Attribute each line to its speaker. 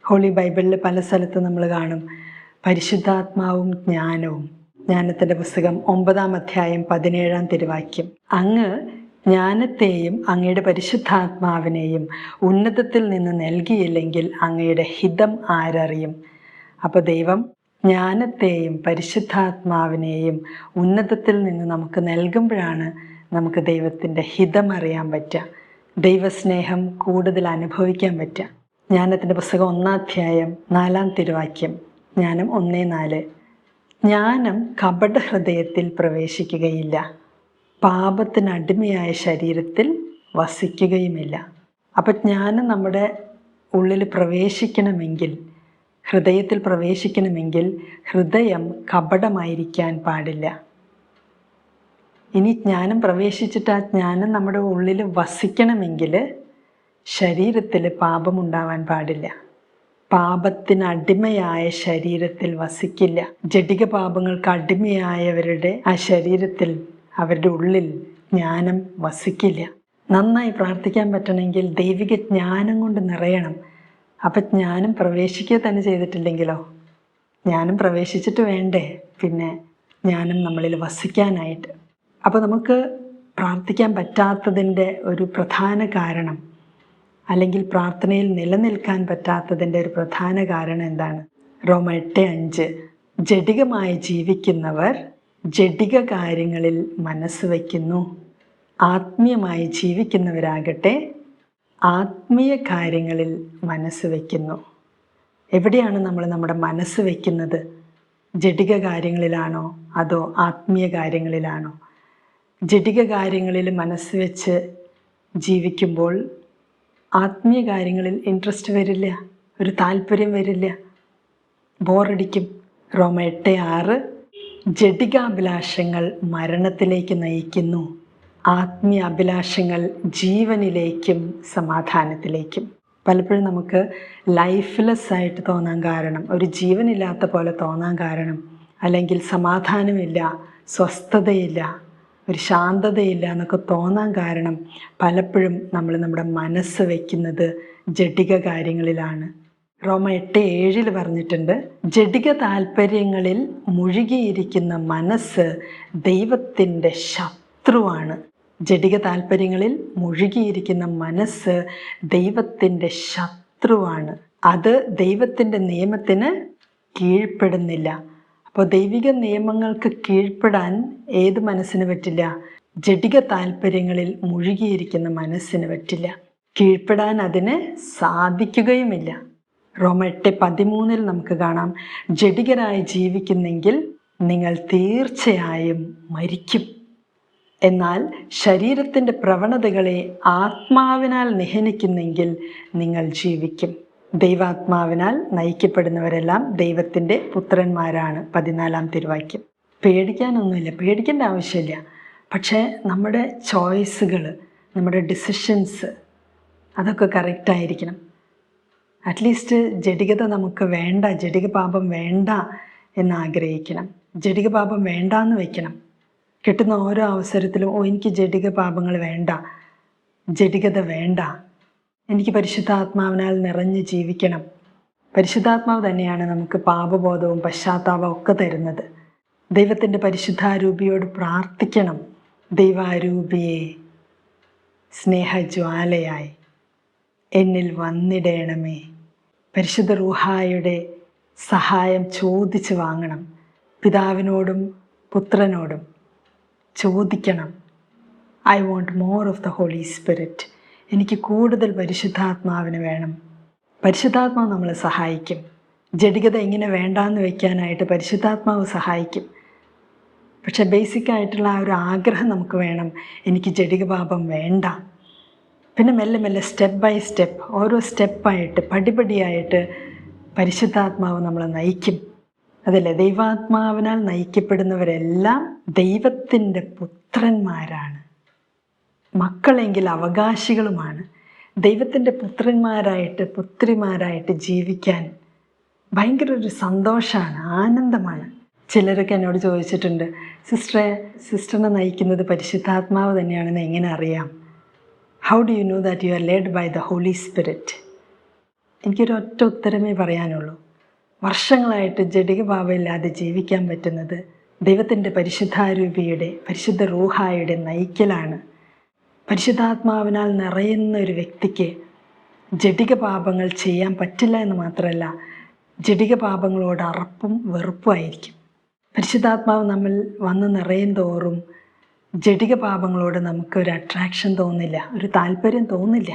Speaker 1: Holy ബൈബിളിൽ പല സ്ഥലത്തും നമ്മൾ കാണും പരിശുദ്ധാത്മാവും ജ്ഞാനവും. ജ്ഞാനത്തിൻ്റെ പുസ്തകം 9-ാം അധ്യായം 17-ാം തിരുവാക്യം. അങ്ങ് ജ്ഞാനത്തെയും അങ്ങയുടെ പരിശുദ്ധാത്മാവിനെയും ഉന്നതത്തിൽ നിന്ന് നൽകിയില്ലെങ്കിൽ അങ്ങയുടെ ഹിതം ആരറിയും? അപ്പോൾ ദൈവം ജ്ഞാനത്തെയും പരിശുദ്ധാത്മാവിനെയും ഉന്നതത്തിൽ നിന്ന് നമുക്ക് നൽകുമ്പോഴാണ് നമുക്ക് ദൈവത്തിൻ്റെ ഹിതം അറിയാൻ പറ്റുക, ദൈവസ്നേഹം കൂടുതൽ അനുഭവിക്കാൻ പറ്റുക. ജ്ഞാനത്തിൻ്റെ പുസ്തകം 1-ാം അധ്യായം 4-ാം തിരുവാക്യം. ജ്ഞാനം 1:4. ജ്ഞാനം കപടഹൃദയത്തിൽ പ്രവേശിക്കുകയില്ല, പാപത്തിനടിമയായ ശരീരത്തിൽ വസിക്കുകയുമില്ല. അപ്പം ജ്ഞാനം നമ്മുടെ ഉള്ളിൽ പ്രവേശിക്കണമെങ്കിൽ, ഹൃദയത്തിൽ പ്രവേശിക്കണമെങ്കിൽ ഹൃദയം കപടമായിരിക്കാൻ പാടില്ല. ഇനി ജ്ഞാനം പ്രവേശിച്ചിട്ട് ആ ജ്ഞാനം നമ്മുടെ ഉള്ളിൽ വസിക്കണമെങ്കിൽ ശരീരത്തിൽ പാപമുണ്ടാവാൻ പാടില്ല. പാപത്തിനടിമയായ ശരീരത്തിൽ വസിക്കില്ല. ജഡിക പാപങ്ങൾക്ക് അടിമയായവരുടെ ആ ശരീരത്തിൽ, അവരുടെ ഉള്ളിൽ ജ്ഞാനം വസിക്കില്ല. നന്നായി പ്രാർത്ഥിക്കാൻ പറ്റണമെങ്കിൽ ദൈവിക ജ്ഞാനം കൊണ്ട് നിറയണം. അപ്പം ജ്ഞാനം പ്രവേശിക്കുക തന്നെ ചെയ്തിട്ടില്ലെങ്കിലോ? ജ്ഞാനം പ്രവേശിച്ചിട്ട് വേണ്ടേ പിന്നെ ജ്ഞാനം നമ്മളിൽ വസിക്കാനായിട്ട്. അപ്പോൾ നമുക്ക് പ്രാർത്ഥിക്കാൻ പറ്റാത്തതിൻ്റെ ഒരു പ്രധാന കാരണം, അല്ലെങ്കിൽ പ്രാർത്ഥനയിൽ നിലനിൽക്കാൻ പറ്റാത്തതിൻ്റെ ഒരു പ്രധാന കാരണം എന്താണ്? റോമ 8:5. ജഡികമായി ജീവിക്കുന്നവർ ജഡിക കാര്യങ്ങളിൽ മനസ്സ് വയ്ക്കുന്നു, ആത്മീയമായി ജീവിക്കുന്നവരാകട്ടെ ആത്മീയ കാര്യങ്ങളിൽ മനസ്സ് വയ്ക്കുന്നു. എവിടെയാണ് നമ്മൾ നമ്മുടെ മനസ്സ് വയ്ക്കുന്നത്? ജഡിക കാര്യങ്ങളിലാണോ അതോ ആത്മീയ കാര്യങ്ങളിലാണോ? ജഡിക കാര്യങ്ങളിൽ മനസ്സ് വെച്ച് ജീവിക്കുമ്പോൾ ആത്മീയ കാര്യങ്ങളിൽ ഇൻട്രസ്റ്റ് വരില്ല, ഒരു താല്പര്യം വരില്ല, ബോറടിക്കും. റോമ 8:6. ജഡികാഭിലാഷങ്ങൾ മരണത്തിലേക്ക് നയിക്കുന്നു, ആത്മീയ അഭിലാഷങ്ങൾ ജീവനിലേക്കും സമാധാനത്തിലേക്കും. പലപ്പോഴും നമുക്ക് ലൈഫ്ലെസ് ആയിട്ട് തോന്നാൻ കാരണം, ഒരു ജീവനില്ലാത്ത പോലെ തോന്നാൻ കാരണം, അല്ലെങ്കിൽ സമാധാനമില്ല, സ്വസ്ഥതയില്ല, ഒരു ശാന്തതയില്ല എന്നൊക്കെ തോന്നാൻ കാരണം പലപ്പോഴും നമ്മൾ നമ്മുടെ മനസ്സ് വയ്ക്കുന്നത് ജഡിക കാര്യങ്ങളിലാണ്. റോമ 8:7 പറഞ്ഞിട്ടുണ്ട്, ജഡിക താല്പര്യങ്ങളിൽ മുഴുകിയിരിക്കുന്ന മനസ്സ് ദൈവത്തിൻ്റെ ശത്രുവാണ്. ജഡിക താല്പര്യങ്ങളിൽ മുഴുകിയിരിക്കുന്ന മനസ്സ് ദൈവത്തിൻ്റെ ശത്രുവാണ്. അത് ദൈവത്തിൻ്റെ നിയമത്തിന് കീഴ്പ്പെടുന്നില്ല. അപ്പോൾ ദൈവിക നിയമങ്ങൾക്ക് കീഴ്പ്പെടാൻ ഏത് മനസ്സിന് പറ്റില്ല? ജഡിക താല്പര്യങ്ങളിൽ മുഴുകിയിരിക്കുന്ന മനസ്സിന് പറ്റില്ല. കീഴ്പ്പെടാൻ അതിന് സാധിക്കുകയുമില്ല. റോമ 8:13 നമുക്ക് കാണാം, ജഡികരായി ജീവിക്കുന്നെങ്കിൽ നിങ്ങൾ തീർച്ചയായും മരിക്കും. എന്നാൽ ശരീരത്തിൻ്റെ പ്രവണതകളെ ആത്മാവിനാൽ നിഹനിക്കുന്നെങ്കിൽ നിങ്ങൾ ജീവിക്കും. ദൈവാത്മാവിനാൽ നയിക്കപ്പെടുന്നവരെല്ലാം ദൈവത്തിൻ്റെ പുത്രന്മാരാണ്. 14-ാം തിരുവാക്യം. പേടിക്കാനൊന്നുമില്ല, പേടിക്കേണ്ട ആവശ്യമില്ല. പക്ഷേ നമ്മുടെ ചോയ്സുകൾ, നമ്മുടെ ഡിസിഷൻസ് അതൊക്കെ കറക്റ്റായിരിക്കണം. അറ്റ്ലീസ്റ്റ് ജഡികത നമുക്ക് വേണ്ട, ജഡിക പാപം വേണ്ട എന്നാഗ്രഹിക്കണം. ജഡിക പാപം വേണ്ടാന്ന് വയ്ക്കണം. കിട്ടുന്ന ഓരോ അവസരത്തിലും എനിക്ക് ജഡിക പാപങ്ങൾ വേണ്ട, ജഡികത വേണ്ട, എനിക്ക് പരിശുദ്ധാത്മാവിനാൽ നിറഞ്ഞ് ജീവിക്കണം. പരിശുദ്ധാത്മാവ് തന്നെയാണ് നമുക്ക് പാപബോധവും പശ്ചാത്താപവും ഒക്കെ തരുന്നത്. ദൈവത്തിൻ്റെ പരിശുദ്ധാരൂപിയോട് പ്രാർത്ഥിക്കണം, ദൈവാരൂപിയെ സ്നേഹജ്വാലയായി എന്നിൽ വന്നിടേണമേ. പരിശുദ്ധ റൂഹായുടെ സഹായം ചോദിച്ച് വാങ്ങണം. പിതാവിനോടും പുത്രനോടും ചോദിക്കണം, I want more of the holy spirit. എനിക്ക് കൂടുതൽ പരിശുദ്ധാത്മാവിന് വേണം. പരിശുദ്ധാത്മാവ് നമ്മളെ സഹായിക്കും. ജഡികത എങ്ങനെ വേണ്ടാന്ന് വയ്ക്കാനായിട്ട് പരിശുദ്ധാത്മാവ് സഹായിക്കും. പക്ഷെ ബേസിക്കായിട്ടുള്ള ആ ഒരു ആഗ്രഹം നമുക്ക് വേണം, എനിക്ക് ജഡിക പാപം വേണ്ട. പിന്നെ മെല്ലെ മെല്ലെ സ്റ്റെപ്പ് ബൈ സ്റ്റെപ്പ്, ഓരോ സ്റ്റെപ്പായിട്ട് പടിപടിയായിട്ട് പരിശുദ്ധാത്മാവ് നമ്മളെ നയിക്കും. അതല്ലേ, ദൈവാത്മാവിനാൽ നയിക്കപ്പെടുന്നവരെല്ലാം ദൈവത്തിൻ്റെ പുത്രന്മാരാണ്. മക്കളെങ്കിൽ അവകാശികളുമാണ്. ദൈവത്തിൻ്റെ പുത്രന്മാരായിട്ട് പുത്രിമാരായിട്ട് ജീവിക്കാൻ ഭയങ്കര ഒരു സന്തോഷമാണ്, ആനന്ദമാണ്. ചിലരൊക്കെ എന്നോട് ചോദിച്ചിട്ടുണ്ട്, സിസ്റ്ററിനെ നയിക്കുന്നത് പരിശുദ്ധാത്മാവ് തന്നെയാണെന്ന് എങ്ങനെ അറിയാം? How do you know that you are led by the holy spirit? എനിക്കൊരൊറ്റ ഉത്തരമേ പറയാനുള്ളൂ. വർഷങ്ങളായിട്ട് ജഡിക പാപമില്ലാതെ ജീവിക്കാൻ പറ്റുന്നത് ദൈവത്തിൻ്റെ പരിശുദ്ധാരൂപിയുടെ പരിശുദ്ധ റൂഹായുടെ നയിക്കലാണ്. പരിശുദ്ധാത്മാവിനാൽ നിറയുന്ന ഒരു വ്യക്തിക്ക് ജഡിക പാപങ്ങൾ ചെയ്യാൻ പറ്റില്ല എന്ന് മാത്രമല്ല, ജഡിക പാപങ്ങളോട് അറപ്പും വെറുപ്പുമായിരിക്കും. പരിശുദ്ധാത്മാവ് നമ്മൾ വന്ന് നിറയും തോറും ജഡിക പാപങ്ങളോട് നമുക്കൊരു അട്രാക്ഷൻ തോന്നില്ല, ഒരു താല്പര്യം തോന്നില്ല.